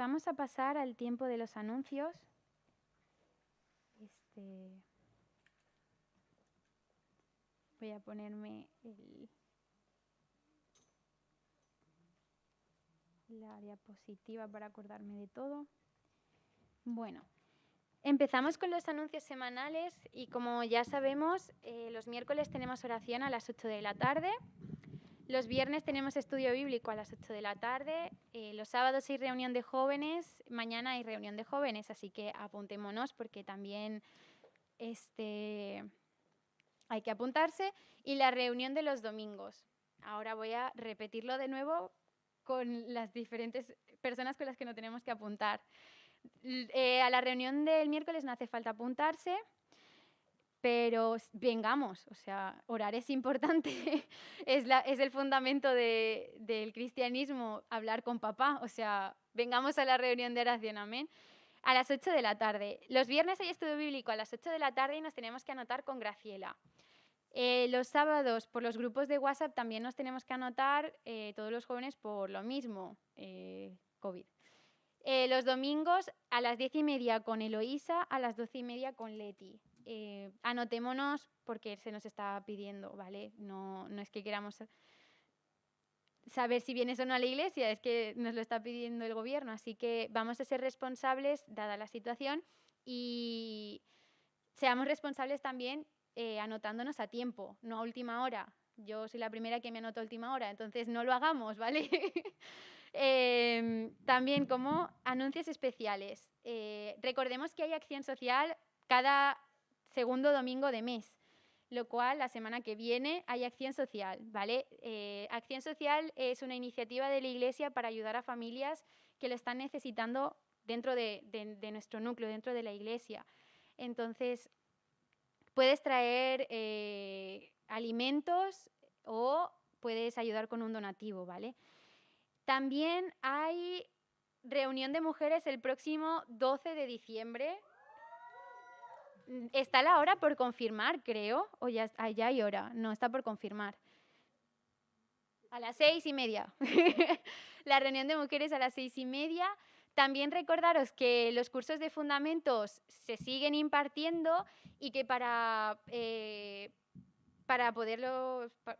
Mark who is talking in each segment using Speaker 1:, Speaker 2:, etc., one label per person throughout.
Speaker 1: Vamos a pasar al tiempo de los anuncios. Voy a ponerme la diapositiva para acordarme de todo. Bueno, empezamos con los anuncios semanales y como ya sabemos, los miércoles tenemos oración a las 8 de la tarde. Los viernes tenemos estudio bíblico a las 8 de la tarde, los sábados hay reunión de jóvenes, mañana hay reunión de jóvenes, así que apuntémonos porque también hay que apuntarse. Y la reunión de los domingos. Ahora voy a repetirlo de nuevo con las diferentes personas con las que no tenemos que apuntar. A la reunión del miércoles no hace falta apuntarse, pero vengamos, o sea, orar es importante, es el fundamento del cristianismo, hablar con papá, o sea, vengamos a la reunión de oración, amén. A las 8 de la tarde. Los viernes hay estudio bíblico a las 8 de la tarde y nos tenemos que anotar con Graciela. Los sábados por los grupos de WhatsApp también nos tenemos que anotar todos los jóvenes por lo mismo, COVID. Los domingos a las 10:30 con Eloísa, a las 12:30 con Leti. Anotémonos porque se nos está pidiendo, ¿vale? No es que queramos saber si vienes o no a la iglesia, es que nos lo está pidiendo el gobierno, así que vamos a ser responsables dada la situación y seamos responsables también anotándonos a tiempo, no a última hora. Yo soy la primera que me anoto a última hora, entonces no lo hagamos, ¿vale? También como anuncios especiales. Recordemos que hay acción social cada segundo domingo de mes, lo cual la semana que viene hay acción social, ¿vale? Acción social es una iniciativa de la Iglesia para ayudar a familias que lo están necesitando dentro de nuestro núcleo, dentro de la Iglesia. Entonces, puedes traer alimentos o puedes ayudar con un donativo, ¿vale? También hay reunión de mujeres el próximo 12 de diciembre. Está la hora por confirmar, creo, o ya hay hora, no, está por confirmar. A las 6:30. La reunión de mujeres a las 6:30. También recordaros que los cursos de fundamentos se siguen impartiendo y que para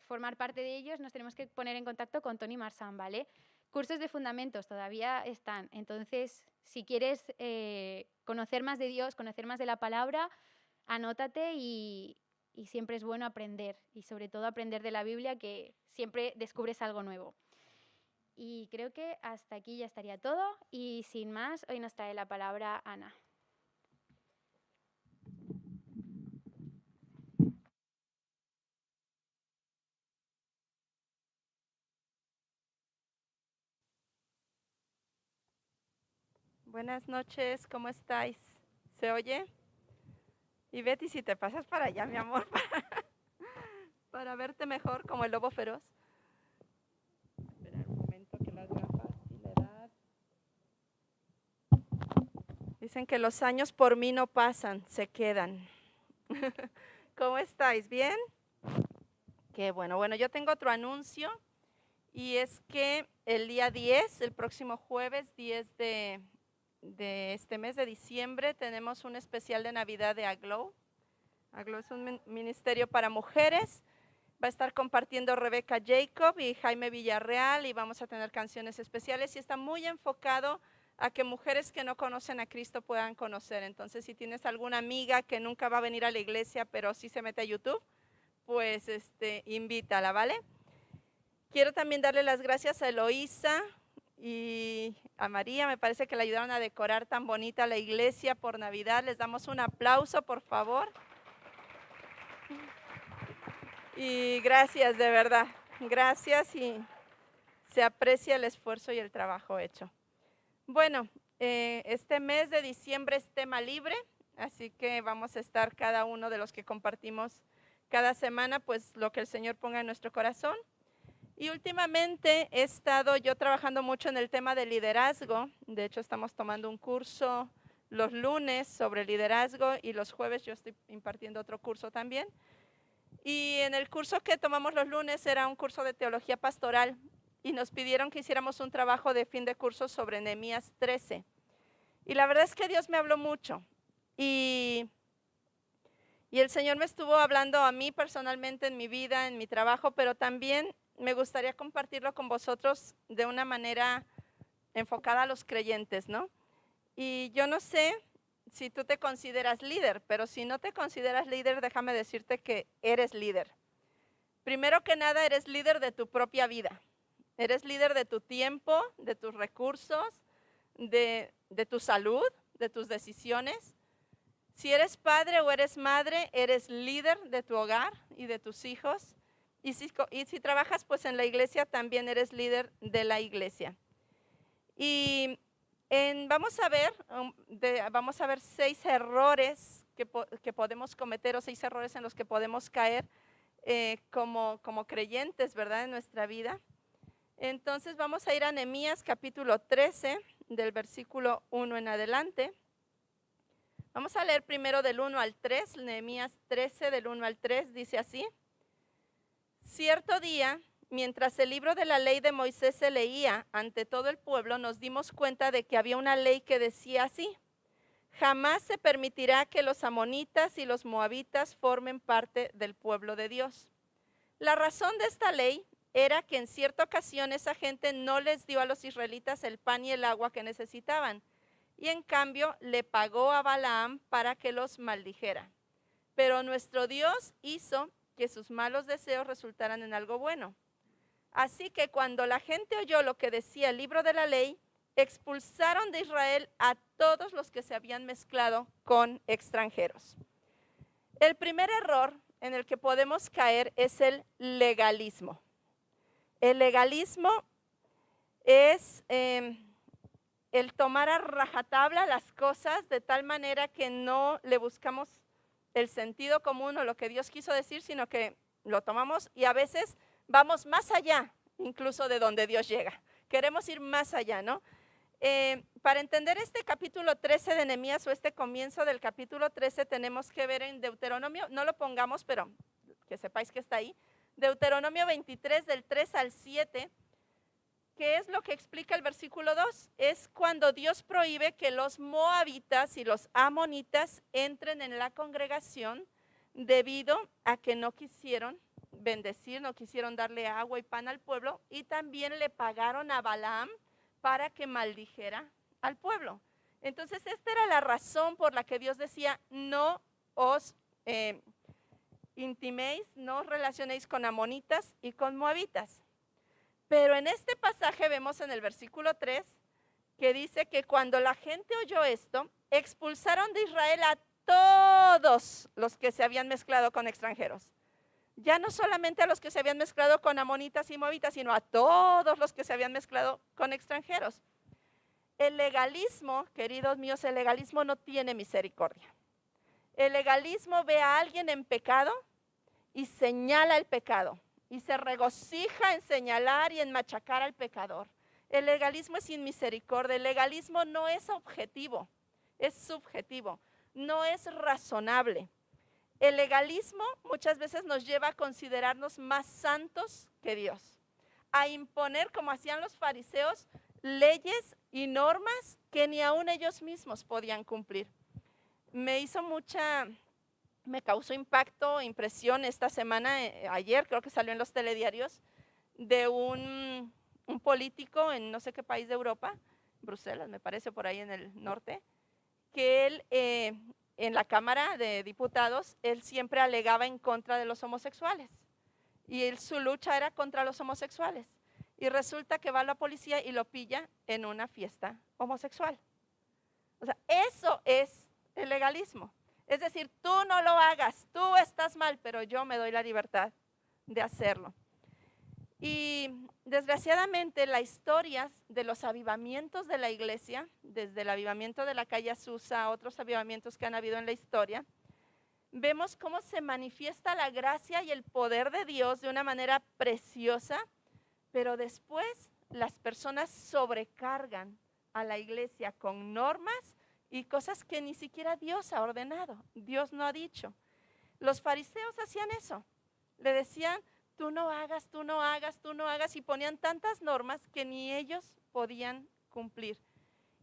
Speaker 1: formar parte de ellos nos tenemos que poner en contacto con Tony Marsan, ¿vale? Cursos de fundamentos todavía están. Entonces, si quieres conocer más de Dios, conocer más de la palabra, anótate y siempre es bueno aprender. Y sobre todo aprender de la Biblia, que siempre descubres algo nuevo. Y creo que hasta aquí ya estaría todo. Y sin más, hoy nos trae la palabra Ana.
Speaker 2: Buenas noches, ¿cómo estáis? ¿Se oye? Y Betty, si te pasas para allá, mi amor, para verte mejor como el lobo feroz. Espera un momento que las gafas y la edad. Dicen que los años por mí no pasan, se quedan. ¿Cómo estáis? ¿Bien? Qué bueno. Bueno, yo tengo otro anuncio y es que el día 10, el próximo jueves 10 de este mes de diciembre, tenemos un especial de Navidad de Aglow. Aglow es un ministerio para mujeres. Va a estar compartiendo Rebeca Jacob y Jaime Villarreal y vamos a tener canciones especiales y está muy enfocado a que mujeres que no conocen a Cristo puedan conocer. Entonces, si tienes alguna amiga que nunca va a venir a la iglesia, pero sí se mete a YouTube, pues invítala, ¿vale? Quiero también darle las gracias a Eloísa y a María, me parece que le ayudaron a decorar tan bonita la iglesia por Navidad. Les damos un aplauso, por favor. Y gracias, de verdad, gracias y se aprecia el esfuerzo y el trabajo hecho. Bueno, este mes de diciembre es tema libre, así que vamos a estar cada uno de los que compartimos cada semana, pues lo que el Señor ponga en nuestro corazón. Y últimamente he estado yo trabajando mucho en el tema de liderazgo. De hecho, estamos tomando un curso los lunes sobre liderazgo y los jueves yo estoy impartiendo otro curso también. Y en el curso que tomamos los lunes era un curso de teología pastoral y nos pidieron que hiciéramos un trabajo de fin de curso sobre Nehemías 13. Y la verdad es que Dios me habló mucho. Y el Señor me estuvo hablando a mí personalmente en mi vida, en mi trabajo, pero también me gustaría compartirlo con vosotros de una manera enfocada a los creyentes, ¿no? Y yo no sé si tú te consideras líder, pero si no te consideras líder, déjame decirte que eres líder. Primero que nada, eres líder de tu propia vida. Eres líder de tu tiempo, de tus recursos, de tu salud, de tus decisiones. Si eres padre o eres madre, eres líder de tu hogar y de tus hijos. Y si trabajas pues en la iglesia, también eres líder de la iglesia. Y vamos a ver 6 errores que podemos cometer, o 6 errores en los que podemos caer como creyentes, ¿verdad? En nuestra vida. Entonces vamos a ir a Nehemías capítulo 13, del versículo 1 en adelante. Vamos a leer primero del 1 al 3, Nehemías 13 del 1 al 3, dice así. Cierto día, mientras el libro de la ley de Moisés se leía ante todo el pueblo, nos dimos cuenta de que había una ley que decía así: jamás se permitirá que los amonitas y los moabitas formen parte del pueblo de Dios. La razón de esta ley era que en cierta ocasión esa gente no les dio a los israelitas el pan y el agua que necesitaban, y en cambio le pagó a Balaam para que los maldijera. Pero nuestro Dios hizo que sus malos deseos resultaran en algo bueno. Así que cuando la gente oyó lo que decía el libro de la ley, expulsaron de Israel a todos los que se habían mezclado con extranjeros. El primer error en el que podemos caer es el legalismo. El legalismo es el tomar a rajatabla las cosas de tal manera que no le buscamos el sentido común o lo que Dios quiso decir, sino que lo tomamos y a veces vamos más allá incluso de donde Dios llega. Queremos ir más allá, ¿no? Para entender este capítulo 13 de Nehemías, o este comienzo del capítulo 13, tenemos que ver en Deuteronomio, no lo pongamos, pero que sepáis que está ahí, Deuteronomio 23 del 3 al 7, ¿qué es lo que explica el versículo 2? Es cuando Dios prohíbe que los moabitas y los amonitas entren en la congregación debido a que no quisieron bendecir, no quisieron darle agua y pan al pueblo, y también le pagaron a Balaam para que maldijera al pueblo. Entonces esta era la razón por la que Dios decía: no os intiméis, no os relacionéis con amonitas y con moabitas. Pero en este pasaje vemos en el versículo 3 que dice que cuando la gente oyó esto, expulsaron de Israel a todos los que se habían mezclado con extranjeros. Ya no solamente a los que se habían mezclado con amonitas y moabitas, sino a todos los que se habían mezclado con extranjeros. El legalismo, queridos míos, el legalismo no tiene misericordia. El legalismo ve a alguien en pecado y señala el pecado y se regocija en señalar y en machacar al pecador. El legalismo es sin misericordia. El legalismo no es objetivo, es subjetivo, no es razonable. El legalismo muchas veces nos lleva a considerarnos más santos que Dios, a imponer, como hacían los fariseos, leyes y normas que ni aún ellos mismos podían cumplir. Me causó impacto, impresión esta semana, ayer creo que salió en los telediarios, de un político en no sé qué país de Europa, Bruselas me parece, por ahí en el norte, que él en la Cámara de Diputados, él siempre alegaba en contra de los homosexuales. Y su lucha era contra los homosexuales. Y resulta que va la policía y lo pilla en una fiesta homosexual. O sea, eso es el legalismo. Es decir, tú no lo hagas, tú estás mal, pero yo me doy la libertad de hacerlo. Y desgraciadamente la historia de los avivamientos de la iglesia, desde el avivamiento de la calle Azusa a otros avivamientos que han habido en la historia, vemos cómo se manifiesta la gracia y el poder de Dios de una manera preciosa, pero después las personas sobrecargan a la iglesia con normas y cosas que ni siquiera Dios ha ordenado, Dios no ha dicho. Los fariseos hacían eso, le decían: tú no hagas, tú no hagas, tú no hagas, y ponían tantas normas que ni ellos podían cumplir.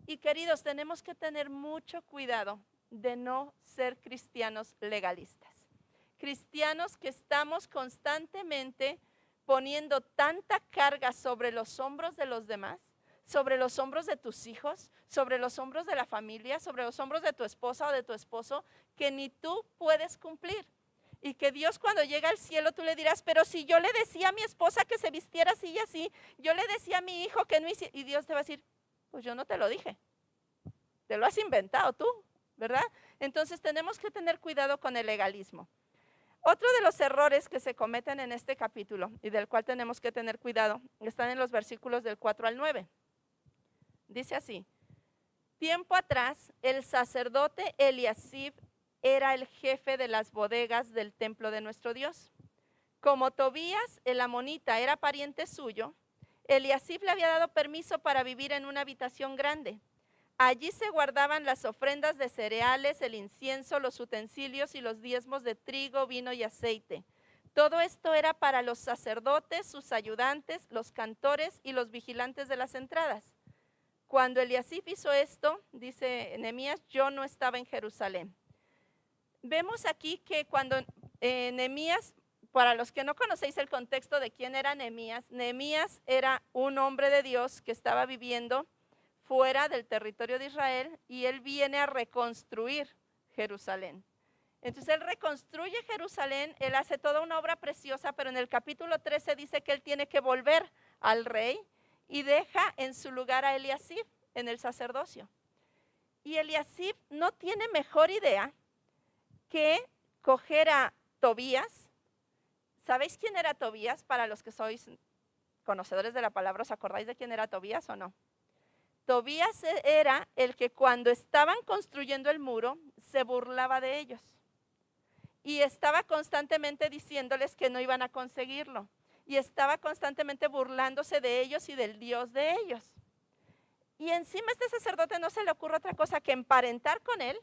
Speaker 2: Y queridos, tenemos que tener mucho cuidado de no ser cristianos legalistas. Cristianos que estamos constantemente poniendo tanta carga sobre los hombros de los demás, sobre los hombros de tus hijos, sobre los hombros de la familia, sobre los hombros de tu esposa o de tu esposo, que ni tú puedes cumplir. Y que Dios, cuando llega al cielo, tú le dirás, pero si yo le decía a mi esposa que se vistiera así y así, yo le decía a mi hijo que no hiciera, y Dios te va a decir, pues yo no te lo dije, te lo has inventado tú, ¿verdad? Entonces tenemos que tener cuidado con el legalismo. Otro de los errores que se cometen en este capítulo y del cual tenemos que tener cuidado están en los versículos del 4 al 9. Dice así: tiempo atrás, el sacerdote Eliasib era el jefe de las bodegas del templo de nuestro Dios. Como Tobías, el amonita, era pariente suyo, Eliasib le había dado permiso para vivir en una habitación grande. Allí se guardaban las ofrendas de cereales, el incienso, los utensilios y los diezmos de trigo, vino y aceite. Todo esto era para los sacerdotes, sus ayudantes, los cantores y los vigilantes de las entradas. Cuando Eliasib hizo esto, dice Nehemías, yo no estaba en Jerusalén. Vemos aquí que cuando Nehemías, para los que no conocéis el contexto de quién era Nehemías, Nehemías era un hombre de Dios que estaba viviendo fuera del territorio de Israel y él viene a reconstruir Jerusalén. Entonces él reconstruye Jerusalén, él hace toda una obra preciosa, pero en el capítulo 13 dice que él tiene que volver al rey y deja en su lugar a Eliasib en el sacerdocio. Y Eliasib no tiene mejor idea que coger a Tobías. ¿Sabéis quién era Tobías? Para los que sois conocedores de la palabra, ¿os acordáis de quién era Tobías o no? Tobías era el que cuando estaban construyendo el muro se burlaba de ellos y estaba constantemente diciéndoles que no iban a conseguirlo y estaba constantemente burlándose de ellos y del Dios de ellos. Y encima a este sacerdote no se le ocurre otra cosa que emparentar con él.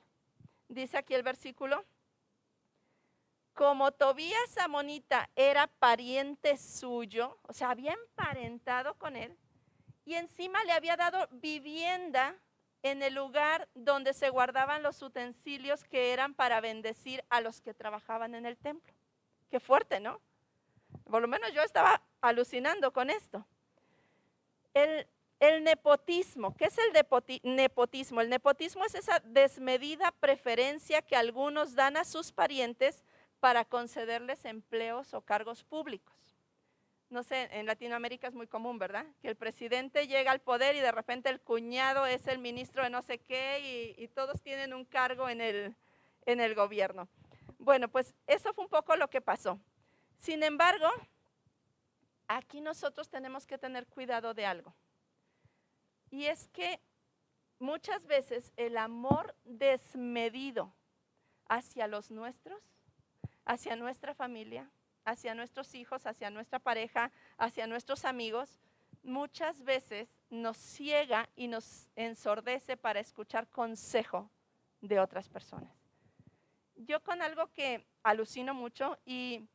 Speaker 2: Dice aquí el versículo: como Tobías amonita era pariente suyo, o sea, había emparentado con él, y encima le había dado vivienda en el lugar donde se guardaban los utensilios que eran para bendecir a los que trabajaban en el templo. Qué fuerte, ¿no? Por lo menos yo estaba alucinando con esto. El nepotismo, ¿qué es el nepotismo? El nepotismo es esa desmedida preferencia que algunos dan a sus parientes para concederles empleos o cargos públicos. No sé, en Latinoamérica es muy común, ¿verdad? Que el presidente llega al poder y de repente el cuñado es el ministro de no sé qué y todos tienen un cargo en el gobierno. Bueno, pues eso fue un poco lo que pasó. Sin embargo, aquí nosotros tenemos que tener cuidado de algo. Y es que muchas veces el amor desmedido hacia los nuestros, hacia nuestra familia, hacia nuestros hijos, hacia nuestra pareja, hacia nuestros amigos, muchas veces nos ciega y nos ensordece para escuchar consejo de otras personas. Yo con algo que alucino mucho y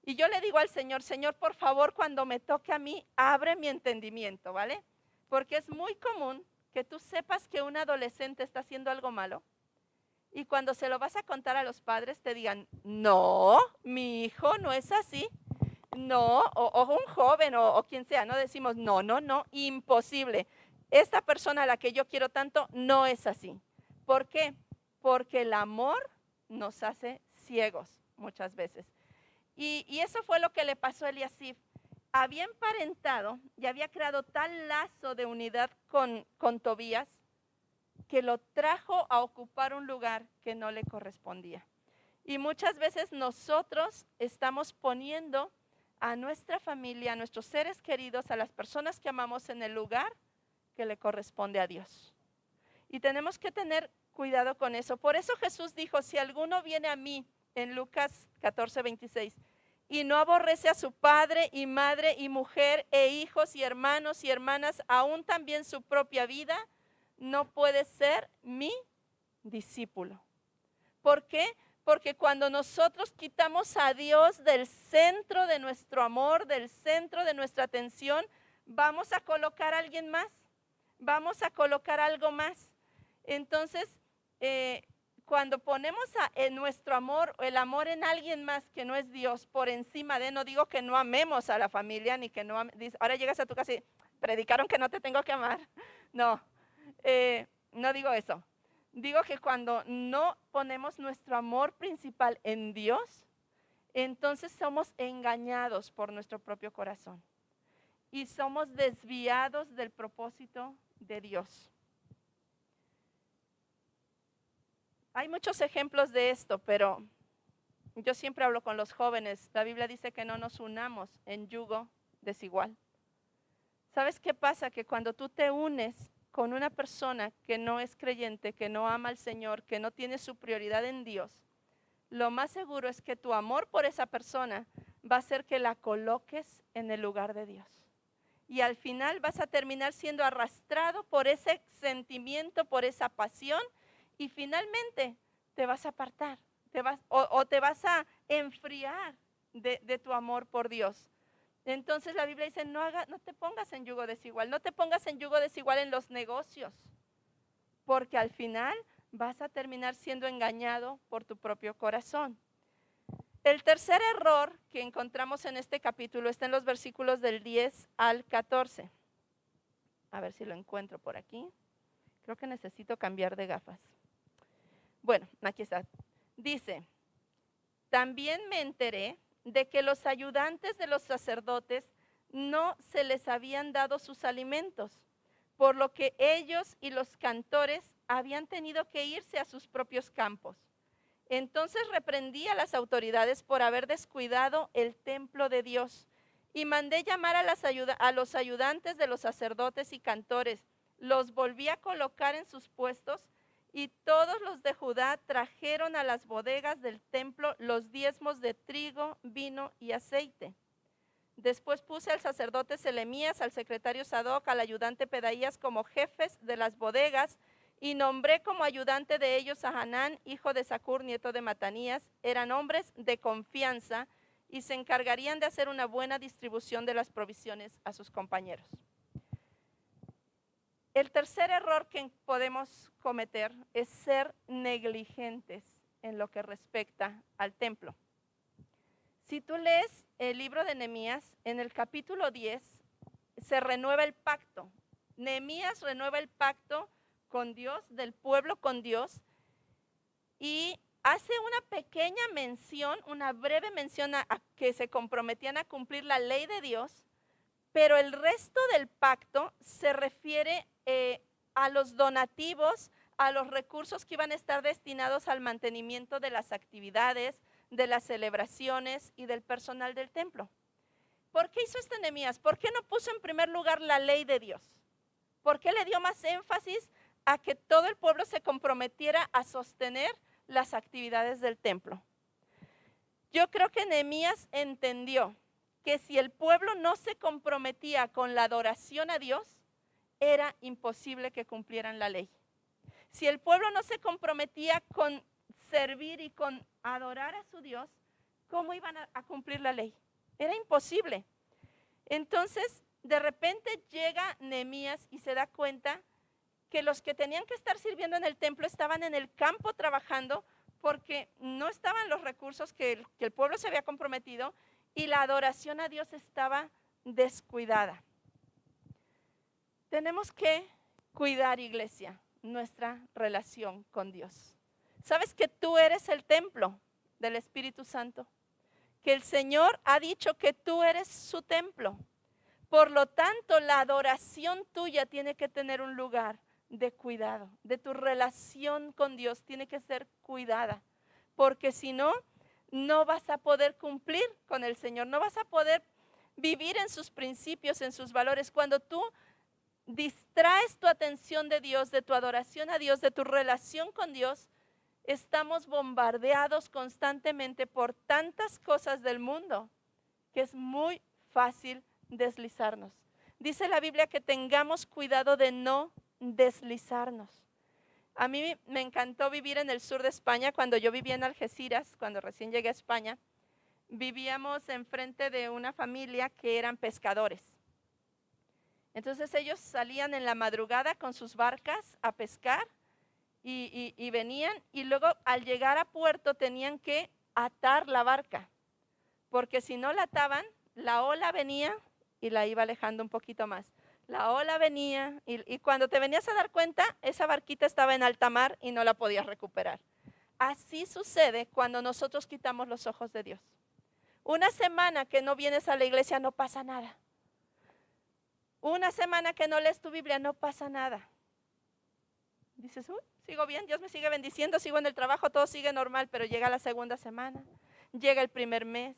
Speaker 2: yo le digo al Señor, Señor, por favor, cuando me toque a mí, abre mi entendimiento, ¿vale? Porque es muy común que tú sepas que un adolescente está haciendo algo malo y cuando se lo vas a contar a los padres te digan, no, mi hijo no es así, no, o un joven o quien sea, no decimos, no, imposible. Esta persona a la que yo quiero tanto no es así. ¿Por qué? Porque el amor nos hace ciegos muchas veces. Y eso fue lo que le pasó a Eliasib. Había emparentado y había creado tal lazo de unidad con Tobías que lo trajo a ocupar un lugar que no le correspondía. Y muchas veces nosotros estamos poniendo a nuestra familia, a nuestros seres queridos, a las personas que amamos en el lugar que le corresponde a Dios. Y tenemos que tener cuidado con eso. Por eso Jesús dijo, si alguno viene a mí, en Lucas 14:26, y no aborrece a su padre y madre y mujer e hijos y hermanos y hermanas, aún también su propia vida, no puede ser mi discípulo. ¿Por qué? Porque cuando nosotros quitamos a Dios del centro de nuestro amor, del centro de nuestra atención, vamos a colocar a alguien más, vamos a colocar algo más. Entonces, cuando ponemos en nuestro amor, el amor en alguien más que no es Dios, por encima de, no digo que no amemos a la familia, ni que no ahora llegas a tu casa y predicaron que no te tengo que amar. No, no digo eso. Digo que cuando no ponemos nuestro amor principal en Dios, entonces somos engañados por nuestro propio corazón y somos desviados del propósito de Dios. Hay muchos ejemplos de esto, pero yo siempre hablo con los jóvenes. La Biblia dice que no nos unamos en yugo desigual. ¿Sabes qué pasa? Que cuando tú te unes con una persona que no es creyente, que no ama al Señor, que no tiene su prioridad en Dios, lo más seguro es que tu amor por esa persona va a hacer que la coloques en el lugar de Dios. Y al final vas a terminar siendo arrastrado por ese sentimiento, por esa pasión, y finalmente te vas a apartar, te vas a enfriar de tu amor por Dios. Entonces la Biblia dice, no te pongas en yugo desigual, no te pongas en yugo desigual en los negocios, porque al final vas a terminar siendo engañado por tu propio corazón. El tercer error que encontramos en este capítulo está en los versículos del 10 al 14. A ver si lo encuentro por aquí. Creo que necesito cambiar de gafas. Bueno, aquí está. Dice, también me enteré de que los ayudantes de los sacerdotes no se les habían dado sus alimentos, por lo que ellos y los cantores habían tenido que irse a sus propios campos. Entonces reprendí a las autoridades por haber descuidado el templo de Dios y mandé llamar a los ayudantes de los sacerdotes y cantores. Los volví a colocar en sus puestos y todos los de Judá trajeron a las bodegas del templo los diezmos de trigo, vino y aceite. Después puse al sacerdote Selemías, al secretario Sadoc, al ayudante Pedaías como jefes de las bodegas y nombré como ayudante de ellos a Hanán, hijo de Zacur, nieto de Matanías. Eran hombres de confianza y se encargarían de hacer una buena distribución de las provisiones a sus compañeros. El tercer error que podemos cometer es ser negligentes en lo que respecta al templo. Si tú lees el libro de Nehemías, en el capítulo 10 se renueva el pacto. Nehemías renueva el pacto con Dios, del pueblo con Dios, y hace una pequeña mención, una breve mención a que se comprometían a cumplir la ley de Dios, pero el resto del pacto se refiere a los donativos, a los recursos que iban a estar destinados al mantenimiento de las actividades, de las celebraciones y del personal del templo. ¿Por qué hizo esto Nehemías? ¿Por qué no puso en primer lugar la ley de Dios? ¿Por qué le dio más énfasis a que todo el pueblo se comprometiera a sostener las actividades del templo? Yo creo que Nehemías entendió que si el pueblo no se comprometía con la adoración a Dios, era imposible que cumplieran la ley. Si el pueblo no se comprometía con servir y con adorar a su Dios, ¿cómo iban a cumplir la ley? Era imposible. Entonces, de repente llega Nehemías y se da cuenta que los que tenían que estar sirviendo en el templo estaban en el campo trabajando porque no estaban los recursos que el pueblo se había comprometido y la adoración a Dios estaba descuidada. Tenemos que cuidar, iglesia, nuestra relación con Dios. ¿Sabes que tú eres el templo del Espíritu Santo? Que el Señor ha dicho que tú eres su templo. Por lo tanto, la adoración tuya tiene que tener un lugar de cuidado. De tu relación con Dios tiene que ser cuidada. Porque si no, no vas a poder cumplir con el Señor. No vas a poder vivir en sus principios, en sus valores. Cuando tú distraes tu atención de Dios, de tu adoración a Dios, de tu relación con Dios, estamos bombardeados constantemente por tantas cosas del mundo que es muy fácil deslizarnos. Dice la Biblia que tengamos cuidado de no deslizarnos. A mí me encantó vivir en el sur de España. Cuando yo vivía en Algeciras, cuando recién llegué a España, vivíamos enfrente de una familia que eran pescadores. Entonces ellos salían en la madrugada con sus barcas a pescar y venían, y luego al llegar a puerto tenían que atar la barca, porque si no la ataban, la ola venía y la iba alejando un poquito más. La ola venía y cuando te venías a dar cuenta, esa barquita estaba en alta mar y no la podías recuperar. Así sucede cuando nosotros quitamos los ojos de Dios. Una semana que no vienes a la iglesia no pasa nada. Una semana que no lees tu Biblia no pasa nada. Dices, sigo bien, Dios me sigue bendiciendo, sigo en el trabajo, todo sigue normal, pero llega la segunda semana, llega el primer mes,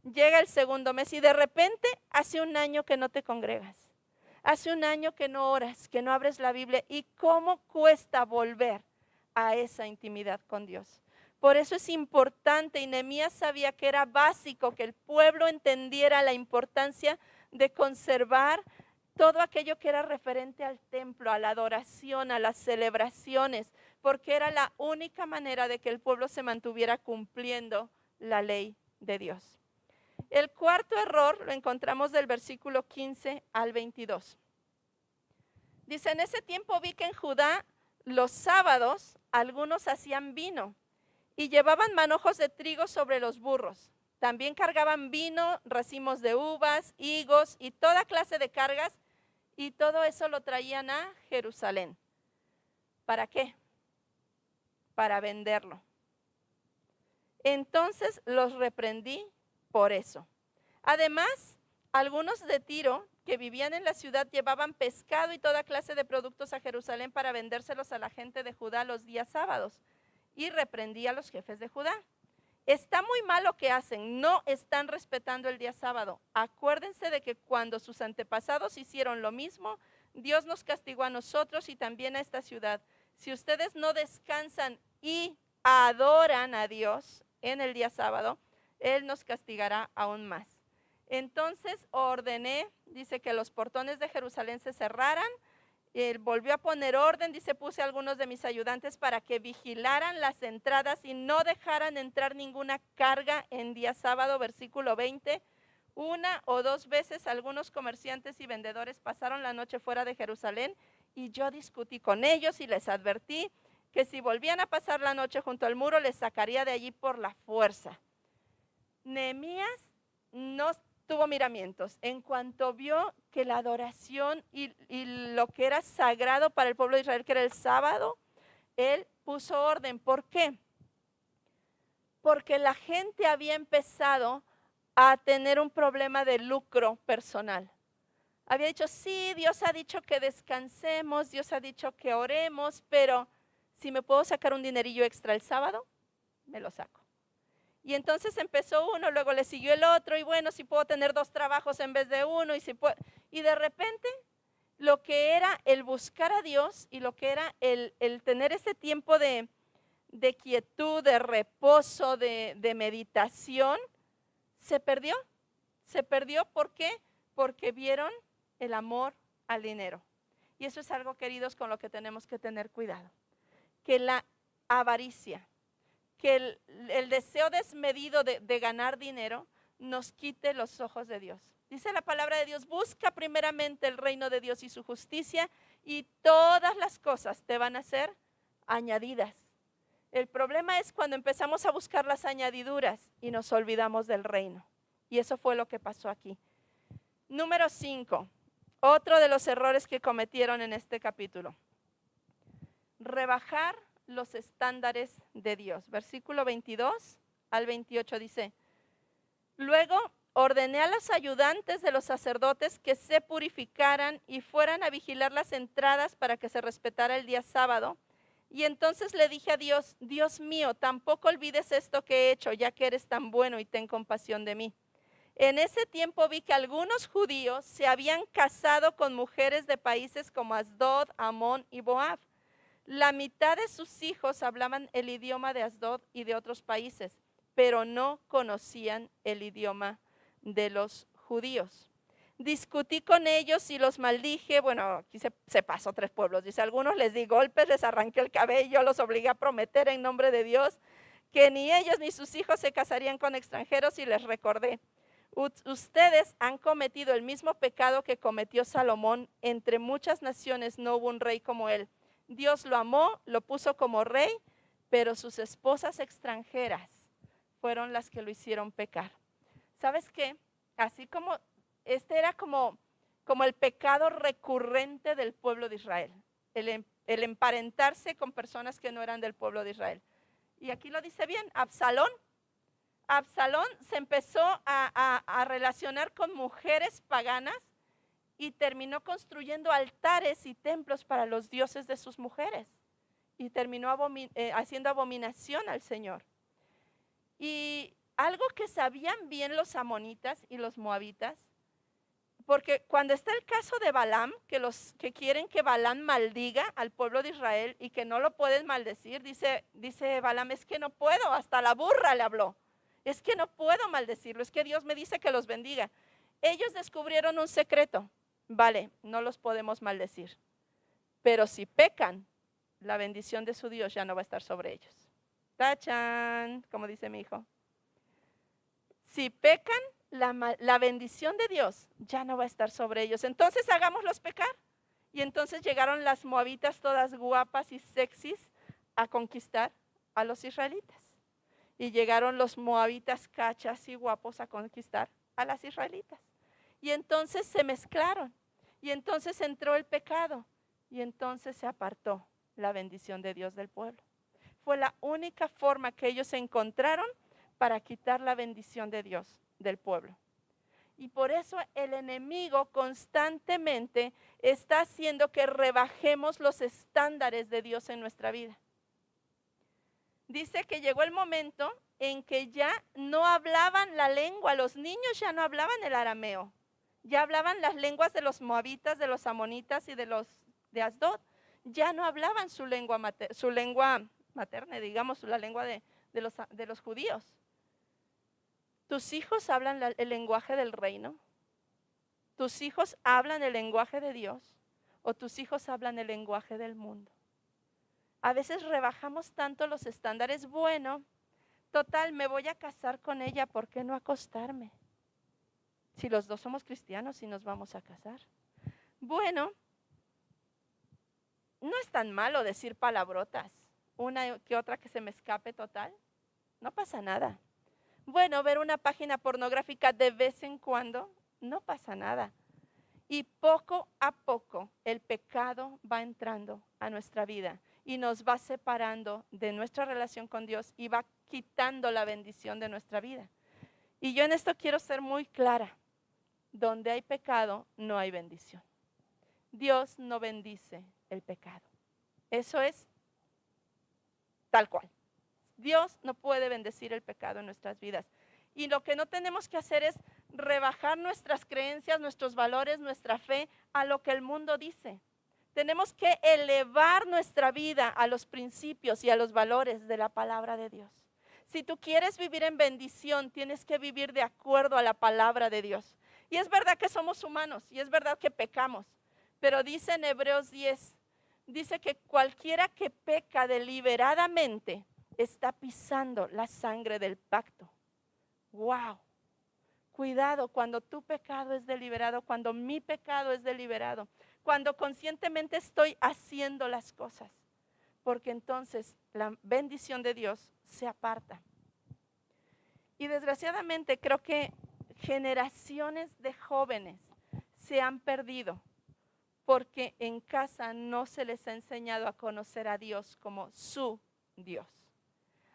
Speaker 2: llega el segundo mes y de repente hace un año que no te congregas. Hace un año que no oras, que no abres la Biblia, y cómo cuesta volver a esa intimidad con Dios. Por eso es importante, y Nehemías sabía que era básico que el pueblo entendiera la importancia de conservar todo aquello que era referente al templo, a la adoración, a las celebraciones, porque era la única manera de que el pueblo se mantuviera cumpliendo la ley de Dios. El cuarto error lo encontramos del versículo 15 al 22. Dice, en ese tiempo vi que en Judá los sábados algunos hacían vino y llevaban manojos de trigo sobre los burros. También cargaban vino, racimos de uvas, higos y toda clase de cargas, y todo eso lo traían a Jerusalén. ¿Para qué? Para venderlo. Entonces los reprendí por eso. Además, algunos de Tiro que vivían en la ciudad llevaban pescado y toda clase de productos a Jerusalén para vendérselos a la gente de Judá los días sábados, y reprendí a los jefes de Judá. Está muy mal lo que hacen, no están respetando el día sábado. Acuérdense de que cuando sus antepasados hicieron lo mismo, Dios nos castigó a nosotros y también a esta ciudad. Si ustedes no descansan y adoran a Dios en el día sábado, Él nos castigará aún más. Entonces ordené, dice, que los portones de Jerusalén se cerraran. Él volvió a poner orden, dice, puse a algunos de mis ayudantes para que vigilaran las entradas y no dejaran entrar ninguna carga en día sábado, versículo 20. Una o dos veces algunos comerciantes y vendedores pasaron la noche fuera de Jerusalén y yo discutí con ellos y les advertí que si volvían a pasar la noche junto al muro les sacaría de allí por la fuerza. Nehemías no tuvo miramientos. En cuanto vio que la adoración y lo que era sagrado para el pueblo de Israel, que era el sábado, él puso orden. ¿Por qué? Porque la gente había empezado a tener un problema de lucro personal. Había dicho, sí, Dios ha dicho que descansemos, Dios ha dicho que oremos, pero si me puedo sacar un dinerillo extra el sábado, me lo saco. Y entonces empezó uno, luego le siguió el otro, y bueno, si puedo tener dos trabajos en vez de uno, y de repente lo que era el buscar a Dios y lo que era el tener ese tiempo de quietud, de reposo, de meditación, se perdió. Se perdió, ¿por qué? Porque vieron el amor al dinero. Y eso es algo, queridos, con lo que tenemos que tener cuidado. Que la avaricia, que el deseo desmedido de ganar dinero nos quite los ojos de Dios. Dice la palabra de Dios, busca primeramente el reino de Dios y su justicia, y todas las cosas te van a ser añadidas. El problema es cuando empezamos a buscar las añadiduras y nos olvidamos del reino. Y eso fue lo que pasó aquí. Número 5, otro de los errores que cometieron en este capítulo. Rebajar los estándares de Dios. Versículo 22 al 28 dice, luego ordené a los ayudantes de los sacerdotes que se purificaran y fueran a vigilar las entradas para que se respetara el día sábado. Y entonces le dije a Dios, Dios mío, tampoco olvides esto que he hecho, ya que eres tan bueno y ten compasión de mí. En ese tiempo vi que algunos judíos se habían casado con mujeres de países como Asdod, Amón y Moab. La mitad de sus hijos hablaban el idioma de Asdod y de otros países, pero no conocían el idioma de los judíos. discutí con ellos y los maldije. Bueno, aquí se pasó 3 pueblos. Dice, algunos les di golpes, les arranqué el cabello, los obligué a prometer en nombre de Dios que ni ellos ni sus hijos se casarían con extranjeros y les recordé. Ustedes han cometido el mismo pecado que cometió Salomón. Entre muchas naciones no hubo un rey como él. Dios lo amó, lo puso como rey, pero sus esposas extranjeras fueron las que lo hicieron pecar. ¿Sabes qué? Así como este era como el pecado recurrente del pueblo de Israel, el emparentarse con personas que no eran del pueblo de Israel. Y aquí lo dice bien, Absalón se empezó a relacionar con mujeres paganas y terminó construyendo altares y templos para los dioses de sus mujeres. Y terminó haciendo abominación al Señor. Y algo que sabían bien los amonitas y los moabitas, porque cuando está el caso de Balaam, que quieren que Balaam maldiga al pueblo de Israel y que no lo pueden maldecir, dice Balaam, es que no puedo, hasta la burra le habló. Es que no puedo maldecirlo, es que Dios me dice que los bendiga. Ellos descubrieron un secreto. Vale, no los podemos maldecir, pero si pecan, la bendición de su Dios ya no va a estar sobre ellos. ¡Tachán! Como dice mi hijo. Si pecan, la bendición de Dios ya no va a estar sobre ellos. Entonces hagámoslos pecar. Y entonces llegaron las moabitas todas guapas y sexys a conquistar a los israelitas. Y llegaron los moabitas cachas y guapos a conquistar a las israelitas. Y entonces se mezclaron. Y entonces entró el pecado. Y entonces se apartó la bendición de Dios del pueblo. Fue la única forma que ellos encontraron para quitar la bendición de Dios del pueblo. Y por eso el enemigo constantemente está haciendo que rebajemos los estándares de Dios en nuestra vida. Dice que llegó el momento en que ya no hablaban la lengua, los niños ya no hablaban el arameo, ya hablaban las lenguas de los moabitas, de los amonitas y de Asdod. Ya no hablaban su lengua materna, digamos, la lengua de los judíos. ¿Tus hijos hablan el lenguaje del reino? ¿Tus hijos hablan el lenguaje de Dios? ¿O tus hijos hablan el lenguaje del mundo? A veces rebajamos tanto los estándares. Bueno, total, me voy a casar con ella, ¿por qué no acostarme? Si los dos somos cristianos y nos vamos a casar. Bueno, no es tan malo decir palabrotas, una que otra que se me escape total. No pasa nada. Bueno, ver una página pornográfica de vez en cuando, no pasa nada. Y poco a poco el pecado va entrando a nuestra vida y nos va separando de nuestra relación con Dios y va quitando la bendición de nuestra vida. Y yo en esto quiero ser muy clara. Donde hay pecado, no hay bendición. Dios no bendice el pecado. Eso es tal cual. Dios no puede bendecir el pecado en nuestras vidas. Y lo que no tenemos que hacer es rebajar nuestras creencias, nuestros valores, nuestra fe a lo que el mundo dice. Tenemos que elevar nuestra vida a los principios y a los valores de la palabra de Dios. Si tú quieres vivir en bendición, tienes que vivir de acuerdo a la palabra de Dios. Y es verdad que somos humanos y es verdad que pecamos, pero dice en Hebreos 10, dice que cualquiera que peca deliberadamente está pisando la sangre del pacto. ¡Wow! Cuidado cuando tu pecado es deliberado, cuando mi pecado es deliberado, cuando conscientemente estoy haciendo las cosas, porque entonces la bendición de Dios se aparta. Y desgraciadamente creo que generaciones de jóvenes se han perdido porque en casa no se les ha enseñado a conocer a Dios como su Dios.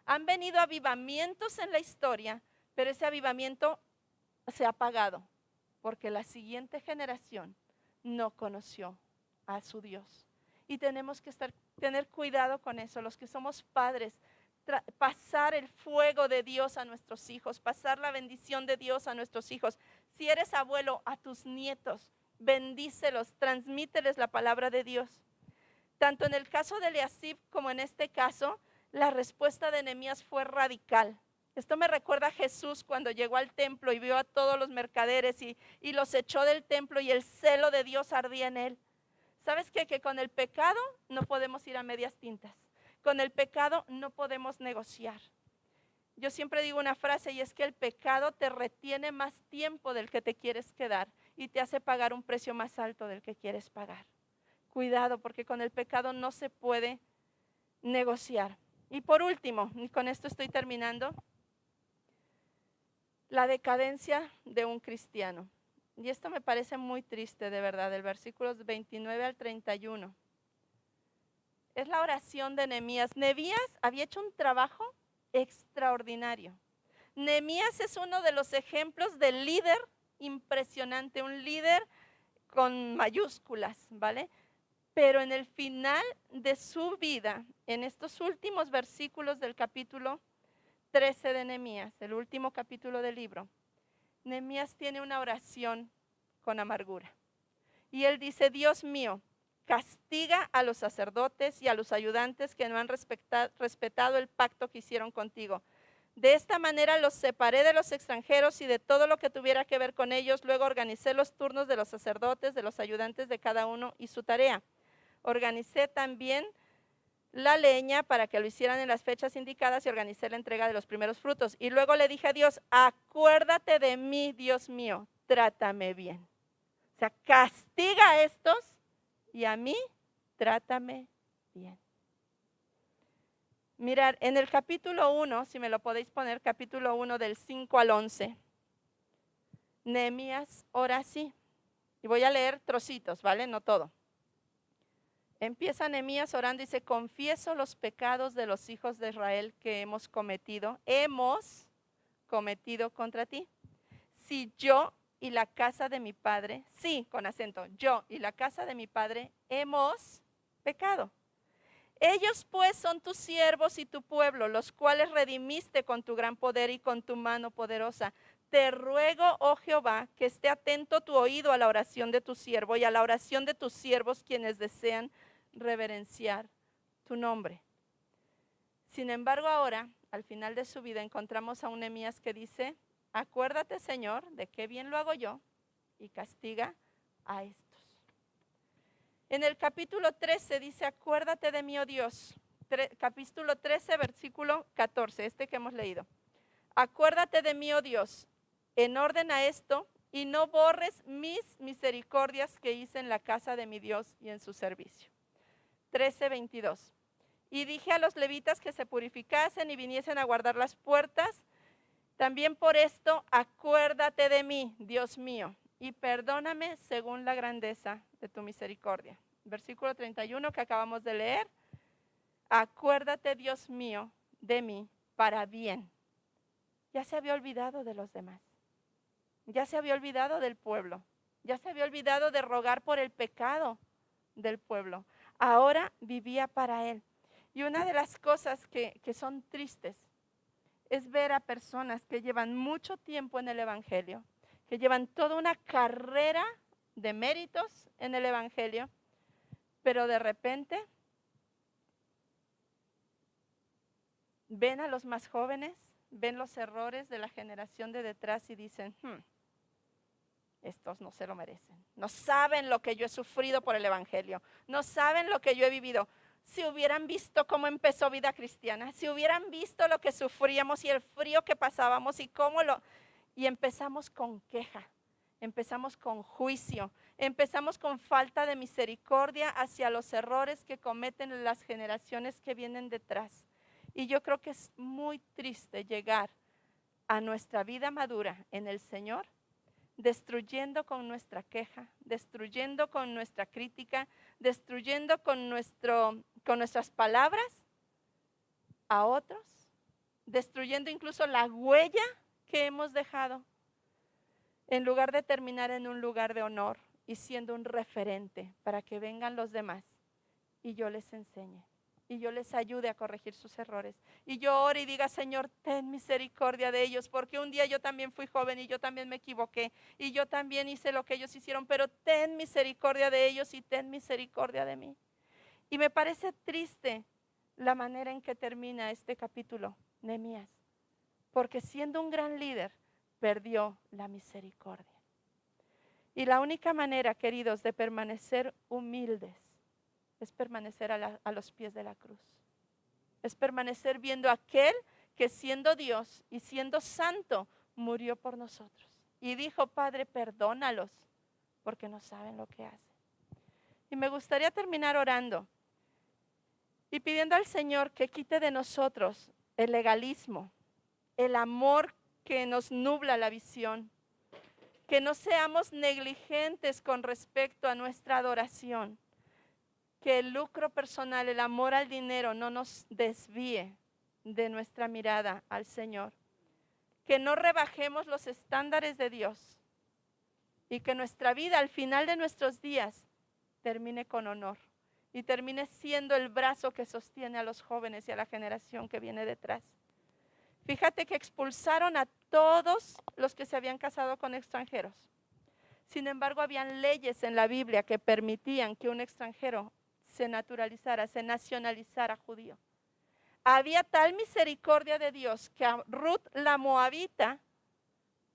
Speaker 2: Han venido avivamientos en la historia, pero ese avivamiento se ha apagado porque la siguiente generación no conoció a su Dios. Y tenemos que tener cuidado con eso, los que somos padres, pasar el fuego de Dios a nuestros hijos, pasar la bendición de Dios a nuestros hijos. Si eres abuelo, a tus nietos, bendícelos, transmíteles la palabra de Dios. Tanto en el caso de Eliasib como en este caso, la respuesta de Nehemías fue radical. Esto me recuerda a Jesús cuando llegó al templo y vio a todos los mercaderes y los echó del templo y el celo de Dios ardía en él. ¿Sabes qué? Que con el pecado no podemos ir a medias tintas. Con el pecado no podemos negociar. Yo siempre digo una frase y es que el pecado te retiene más tiempo del que te quieres quedar y te hace pagar un precio más alto del que quieres pagar. Cuidado, porque con el pecado no se puede negociar. Y por último, y con esto estoy terminando, la decadencia de un cristiano. Y esto me parece muy triste, de verdad, del versículos 29 al 31. Es la oración de Nehemías. Nehemías había hecho un trabajo extraordinario. Nehemías es uno de los ejemplos de líder impresionante, un líder con mayúsculas, ¿vale? Pero en el final de su vida, en estos últimos versículos del capítulo 13 de Nehemías, el último capítulo del libro, Nehemías tiene una oración con amargura. Y él dice: Dios mío, castiga a los sacerdotes y a los ayudantes que no han respetado el pacto que hicieron contigo. De esta manera los separé de los extranjeros y de todo lo que tuviera que ver con ellos. Luego organicé los turnos de los sacerdotes, de los ayudantes de cada uno y su tarea. Organicé también la leña para que lo hicieran en las fechas indicadas y organicé la entrega de los primeros frutos. Y luego le dije a Dios: acuérdate de mí, Dios mío, trátame bien. O sea, castiga a estos y a mí trátame bien. Mirar, en el capítulo 1, si me lo podéis poner, capítulo 1 del 5 al 11, Nehemías ora así. Y voy a leer trocitos, ¿vale? No todo. Empieza Nehemías orando y dice: confieso los pecados de los hijos de Israel que hemos cometido contra ti. Si yo y la casa de mi padre, sí, con acento, yo y la casa de mi padre hemos pecado. Ellos pues son tus siervos y tu pueblo, los cuales redimiste con tu gran poder y con tu mano poderosa. Te ruego, oh Jehová, que esté atento tu oído a la oración de tu siervo y a la oración de tus siervos, quienes desean reverenciar tu nombre. Sin embargo, ahora, al final de su vida, encontramos a un Nehemías que dice: acuérdate, Señor, de qué bien lo hago yo y castiga a estos. En el capítulo 13 dice: acuérdate de mí, oh Dios. Capítulo 13, versículo 14, este que hemos leído. Acuérdate de mí, oh Dios, en orden a esto, y no borres mis misericordias que hice en la casa de mi Dios y en su servicio. 13:22. Y dije a los levitas que se purificasen y viniesen a guardar las puertas. También por esto, acuérdate de mí, Dios mío, y perdóname según la grandeza de tu misericordia. Versículo 31 que acabamos de leer. Acuérdate, Dios mío, de mí para bien. Ya se había olvidado de los demás. Ya se había olvidado del pueblo. Ya se había olvidado de rogar por el pecado del pueblo. Ahora vivía para él. Y una de las cosas que son tristes es ver a personas que llevan mucho tiempo en el evangelio, que llevan toda una carrera de méritos en el evangelio, pero de repente ven a los más jóvenes, ven los errores de la generación de detrás y dicen: estos no se lo merecen. No saben lo que yo he sufrido por el evangelio. No saben lo que yo he vivido. Si hubieran visto cómo empezó vida cristiana, si hubieran visto lo que sufríamos y el frío que pasábamos y y empezamos con queja, empezamos con juicio, empezamos con falta de misericordia hacia los errores que cometen las generaciones que vienen detrás. Y yo creo que es muy triste llegar a nuestra vida madura en el Señor destruyendo con nuestra queja, destruyendo con nuestra crítica, destruyendo con nuestras palabras a otros, destruyendo incluso la huella que hemos dejado, en lugar de terminar en un lugar de honor y siendo un referente para que vengan los demás y yo les enseñe. Y yo les ayude a corregir sus errores. Y yo ore y diga: Señor, ten misericordia de ellos, porque un día yo también fui joven y yo también me equivoqué. Y yo también hice lo que ellos hicieron, pero ten misericordia de ellos y ten misericordia de mí. Y me parece triste la manera en que termina este capítulo, Nehemías, porque siendo un gran líder, perdió la misericordia. Y la única manera, queridos, de permanecer humildes es permanecer a los pies de la cruz. Es permanecer viendo a aquel que siendo Dios y siendo santo, murió por nosotros. Y dijo, Padre, perdónalos, porque no saben lo que hacen. Y me gustaría terminar orando y pidiendo al Señor que quite de nosotros el legalismo, el amor que nos nubla la visión, que no seamos negligentes con respecto a nuestra adoración, que el lucro personal, el amor al dinero no nos desvíe de nuestra mirada al Señor, que no rebajemos los estándares de Dios y que nuestra vida al final de nuestros días termine con honor y termine siendo el brazo que sostiene a los jóvenes y a la generación que viene detrás. Fíjate que expulsaron a todos los que se habían casado con extranjeros. Sin embargo, habían leyes en la Biblia que permitían que un extranjero se naturalizara, se nacionalizara judío. Había tal misericordia de Dios que a Ruth la moabita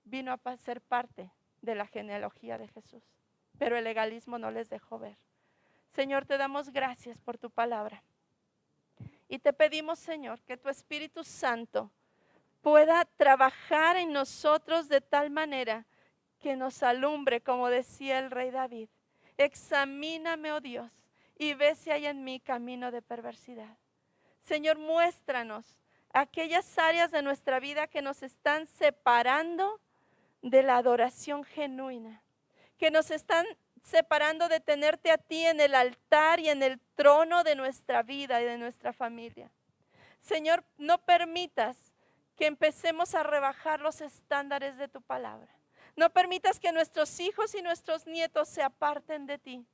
Speaker 2: vino a ser parte de la genealogía de Jesús. Pero el legalismo no les dejó ver. Señor, te damos gracias por tu palabra. Y te pedimos, Señor, que tu Espíritu Santo pueda trabajar en nosotros de tal manera que nos alumbre, como decía el rey David. Examíname, oh Dios, y ve si hay en mí camino de perversidad. Señor, muéstranos aquellas áreas de nuestra vida que nos están separando de la adoración genuina, que nos están separando de tenerte a ti en el altar y en el trono de nuestra vida y de nuestra familia. Señor, no permitas que empecemos a rebajar los estándares de tu palabra. No permitas que nuestros hijos y nuestros nietos se aparten de ti.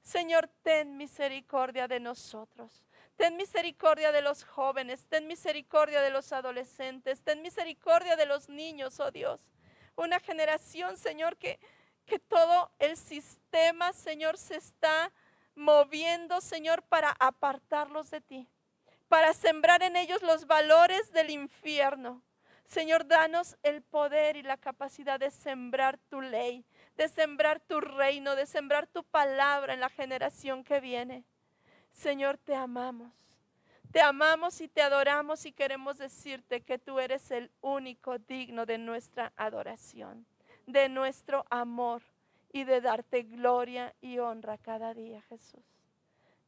Speaker 2: Señor, ten misericordia de nosotros. Ten misericordia de los jóvenes, ten misericordia de los adolescentes, ten misericordia de los niños, oh Dios. Una generación, Señor, que todo el sistema, Señor, se está moviendo, Señor, para apartarlos de ti, para sembrar en ellos los valores del infierno. Señor, danos el poder y la capacidad de sembrar tu ley, de sembrar tu reino, de sembrar tu palabra en la generación que viene. Señor, te amamos y te adoramos y queremos decirte que tú eres el único digno de nuestra adoración, de nuestro amor y de darte gloria y honra cada día, Jesús.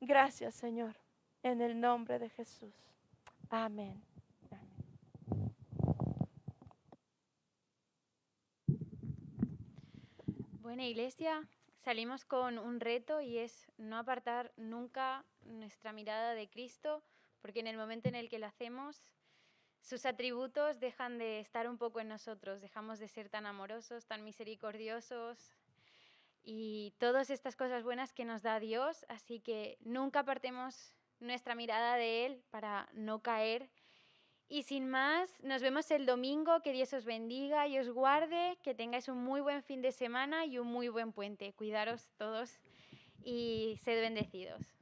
Speaker 2: Gracias, Señor, en el nombre de Jesús. Amén.
Speaker 1: Bueno, iglesia, salimos con un reto y es no apartar nunca nuestra mirada de Cristo, porque en el momento en el que lo hacemos, sus atributos dejan de estar un poco en nosotros, dejamos de ser tan amorosos, tan misericordiosos y todas estas cosas buenas que nos da Dios, así que nunca apartemos nuestra mirada de Él para no caer. Y sin más, nos vemos el domingo, que Dios os bendiga y os guarde, que tengáis un muy buen fin de semana y un muy buen puente. Cuidaros todos y sed bendecidos.